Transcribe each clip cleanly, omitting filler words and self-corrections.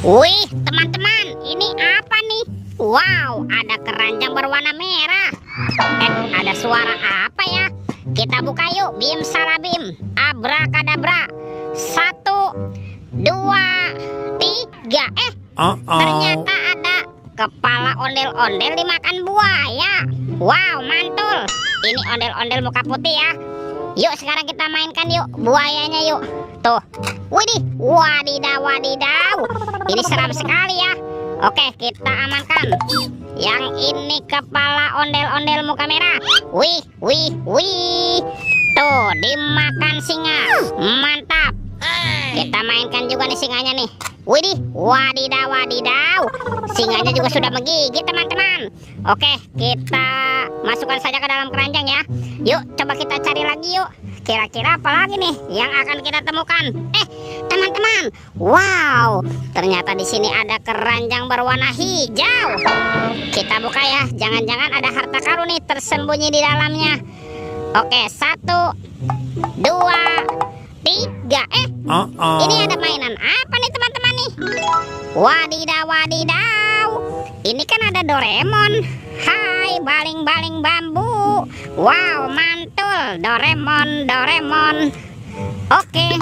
Wih, teman-teman, ini apa nih? Wow, ada keranjang berwarna merah. Ada suara apa ya? Kita buka yuk. Bim salabim, abrakadabra. 1, 2, 3. Ternyata ada kepala ondel-ondel dimakan buaya. Wow, mantul. Ini ondel-ondel muka putih ya. Yuk sekarang kita mainkan yuk buayanya yuk. Tuh. Widih, wadidaw wadidaw. Ini seram sekali ya. Oke, kita amankan. Yang ini kepala ondel-ondel muka merah. Wih, wih, wih. Tuh, dimakan singa. Mantap. Kita mainkan juga nih singanya nih. Widih, wadidaw wadidaw. Singanya juga sudah menggigit teman-teman. Oke, kita masukkan saja ke dalam keranjang ya. Yuk, coba kita cari lagi yuk. Kira-kira apa lagi nih yang akan kita temukan? Teman-teman, wow, ternyata di sini ada keranjang berwarna hijau. Kita buka ya. Jangan-jangan ada harta karun nih tersembunyi di dalamnya. Oke, 1, 2, 3. Ini ada mainan apa nih teman-teman nih? Wadidaw wadidaw. Ini kan ada Doraemon. Hai, baling-baling bambu. Wow, mantul. Doraemon, Doraemon. Oke.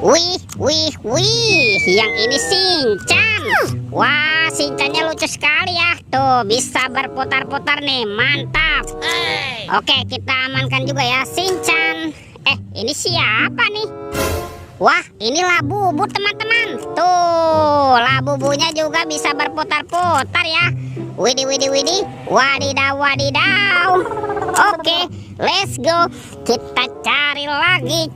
Wih, wih, wih. Yang ini Shinchan. Wah, Shinchannya lucu sekali ya. Tuh, bisa berputar-putar nih. Mantap. Oke, kita amankan juga ya Shinchan. Ini siapa nih? Wah, ini Labubu teman-teman. Tuh, Labubunya juga bisa berputar-putar ya. Widih, widih, widih. Wadidaw, wadidaw. Oke, let's go. Kita cari lagi.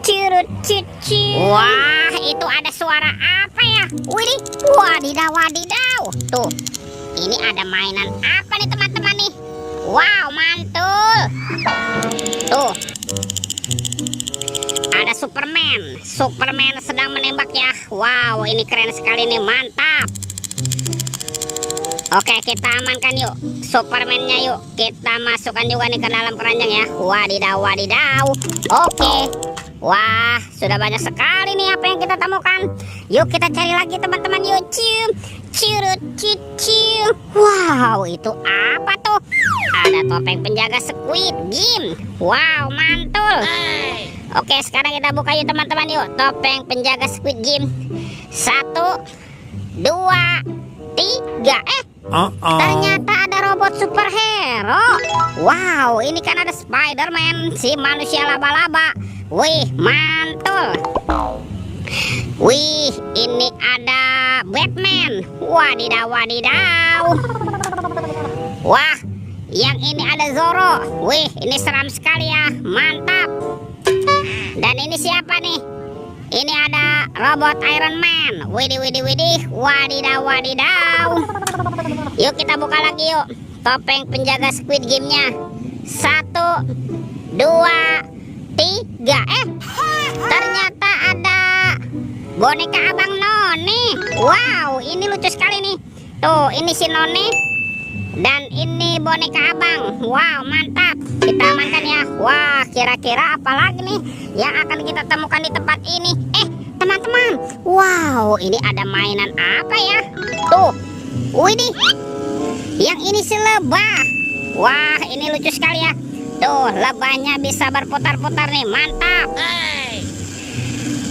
Curut, cucu. Wah, itu ada suara apa ya? Widih, wadidaw, wadidaw. Tuh, ini ada mainan apa nih teman-teman nih? Wow, mantul. Tuh, ada Superman. Superman sedang menembak ya. Wow, ini keren sekali nih, mantap. Oke, kita amankan yuk Superman-nya yuk. Kita masukkan juga nih ke dalam keranjang ya. Wadidaw wadidaw. Oke. Wah, sudah banyak sekali nih apa yang kita temukan. Yuk kita cari lagi teman-teman yuk. Curut cucu. Wow, itu apa tuh? Ada topeng penjaga Squid Game. Wow, mantul. Oke, sekarang kita buka yuk teman-teman yuk. Topeng penjaga Squid Game. 1, 2, 3. Ternyata ada robot superhero. Wow, ini kan ada Spider-Man, si manusia laba-laba. Wih, mantul. Wih, ini ada Batman. Wadidaw wadidaw. Wah, yang ini ada Zoro. Wih, ini seram sekali ya. Mantap. Dan ini siapa nih? Ini ada robot Iron Man. Widih, widih, widih. Wadidaw wadidaw. Yuk kita buka lagi yuk. Topeng penjaga Squid Game-nya. 1, 2, 3. Ternyata ada boneka Abang Noni. Wow, ini lucu sekali nih. Tuh, ini si Noni. Dan ini boneka abang. Wow, mantap. Kita amankan ya. Wah, kira-kira apa lagi nih yang akan kita temukan di tempat ini? Teman-teman, wow, ini ada mainan apa ya? Tuh, widih. Yang ini si lebah. Wah, ini lucu sekali ya. Tuh, lebahnya bisa berputar-putar nih. Mantap.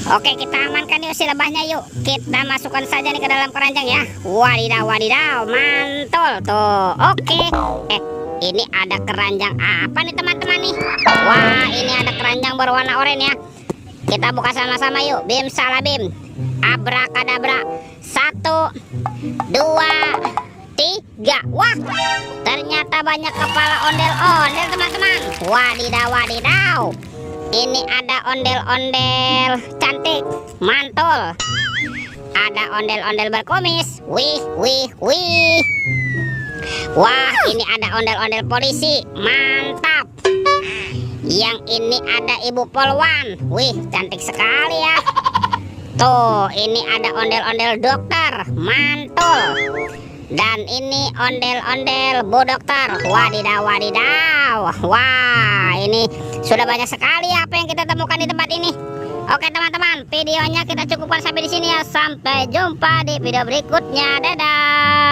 Oke, kita amankan yuk si lebahnya yuk. Kita masukkan saja nih ke dalam keranjang ya. Wadidaw wadidaw, mantul tuh. Oke. Ini ada keranjang apa nih teman-teman nih? Wah, ini ada keranjang berwarna oranye ya. Kita buka sama-sama yuk. Bim salabim, abrakadabra. 1, 2, 3. Wah, ternyata banyak kepala ondel-ondel teman-teman. Wadidaw wadidaw. Ini ada ondel-ondel cantik, mantul. Ada ondel-ondel berkumis. Wih, wih, wih. Wah, ini ada ondel-ondel polisi, mantap. Yang ini ada ibu polwan. Wih, cantik sekali ya. Tuh, ini ada ondel-ondel dokter, mantul. Dan ini ondel-ondel Bu Dokter. Wadidaw wadidaw. Wah, ini sudah banyak sekali apa yang kita temukan di tempat ini. Oke teman-teman, videonya kita cukupkan sampai di sini ya. Sampai jumpa di video berikutnya. Dadah.